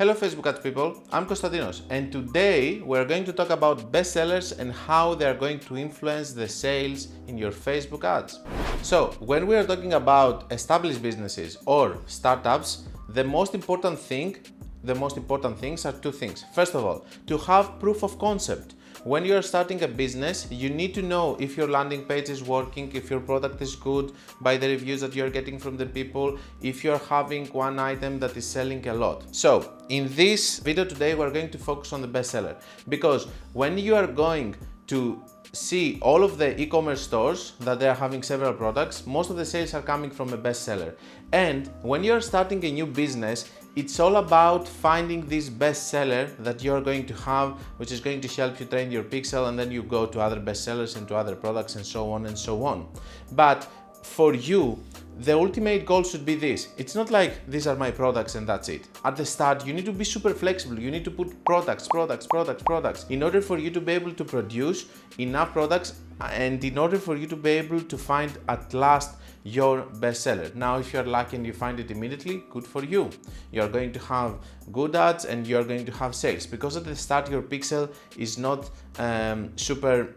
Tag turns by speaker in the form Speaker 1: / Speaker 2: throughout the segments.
Speaker 1: Hello Facebook ads people, I'm Konstantinos and today we're going to talk about bestsellers and how they are going to influence the sales in your Facebook ads. So when we are talking about established businesses or startups, the most important things are two things. First of all, to have proof of concept. When you're starting a business, you need to know if your landing page is working, if your product is good by the reviews that you're getting from the people, if you're having one item that is selling a lot. So in this video today, we're going to focus on the bestseller, because when you are going to see all of the e-commerce stores that they are having several products, most of the sales are coming from a bestseller. And when you're starting a new business, it's all about finding this bestseller that you're going to have, which is going to help you train your pixel, and then you go to other bestsellers and to other products and so on and so on. But for you, the ultimate goal should be this. It's not like these are my products and that's it. At the start, you need to be super flexible. You need to put products in order for you to be able to produce enough products and in order for you to be able to find at last your bestseller. Now, if you're lucky and you find it immediately, good for you. You're going to have good ads and you're going to have sales, because at the start your pixel is not super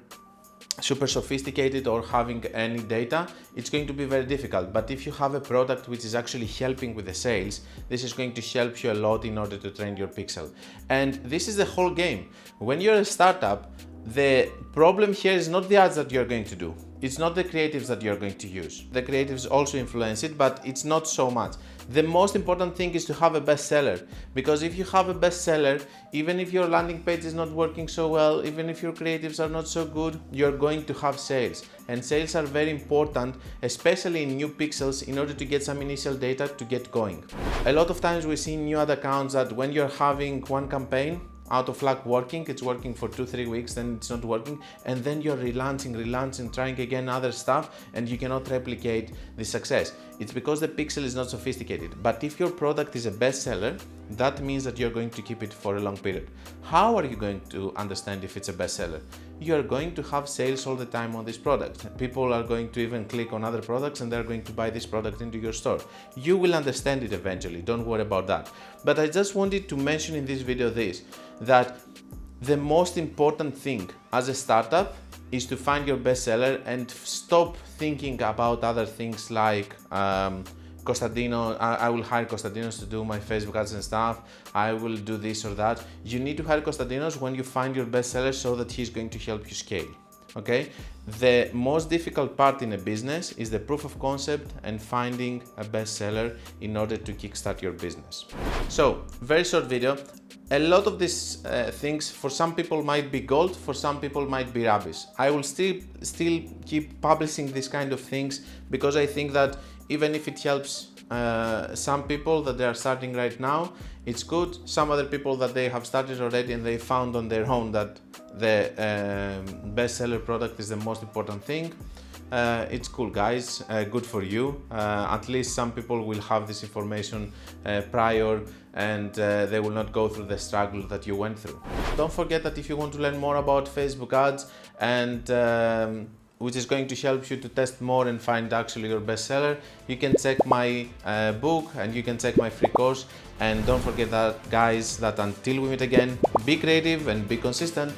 Speaker 1: sophisticated or having any data. It's going to be very difficult. But if you have a product which is actually helping with the sales, this is going to help you a lot in order to train your pixel. And this is the whole game. When you're a startup, the problem here is not the ads that you're going to do. It's not the creatives that you're going to use. The creatives also influence it, but it's not so much. The most important thing is to have a bestseller, because if you have a bestseller, even if your landing page is not working so well, even if your creatives are not so good, you're going to have sales. And sales are very important, especially in new pixels, in order to get some initial data to get going. A lot of times we see in new ad accounts that when you're having one campaign out of luck working, it's working for 2-3 weeks, then it's not working, and then you're relaunching, trying again other stuff, and you cannot replicate the success. It's because the pixel is not sophisticated. But if your product is a bestseller, that means that you're going to keep it for a long period. How are you going to understand if it's a bestseller? You are going to have sales all the time on this product. People are going to even click on other products and they're going to buy this product into your store. You will understand it eventually, don't worry about that. But I just wanted to mention in this video that the most important thing as a startup is to find your bestseller and stop thinking about other things like Konstantinos, I will hire Konstantinos to do my Facebook ads and stuff, I will do this or that. You need to hire Konstantinos when you find your bestseller so that he's going to help you scale. Okay? The most difficult part in a business is the proof of concept and finding a bestseller in order to kickstart your business. So, very short video. A lot of these things for some people might be gold, for some people might be rubbish. I will still keep publishing these kind of things, because I think that even if it helps some people that they are starting right now, it's good. Some other people that they have started already and they found on their own that the bestseller product is the most important thing. It's cool, guys, good for you. At least some people will have this information prior, and they will not go through the struggle that you went through. Don't forget that if you want to learn more about Facebook ads and which is going to help you to test more and find actually your bestseller, you can check my book and you can check my free course. And don't forget that, guys, that until we meet again, be creative and be consistent.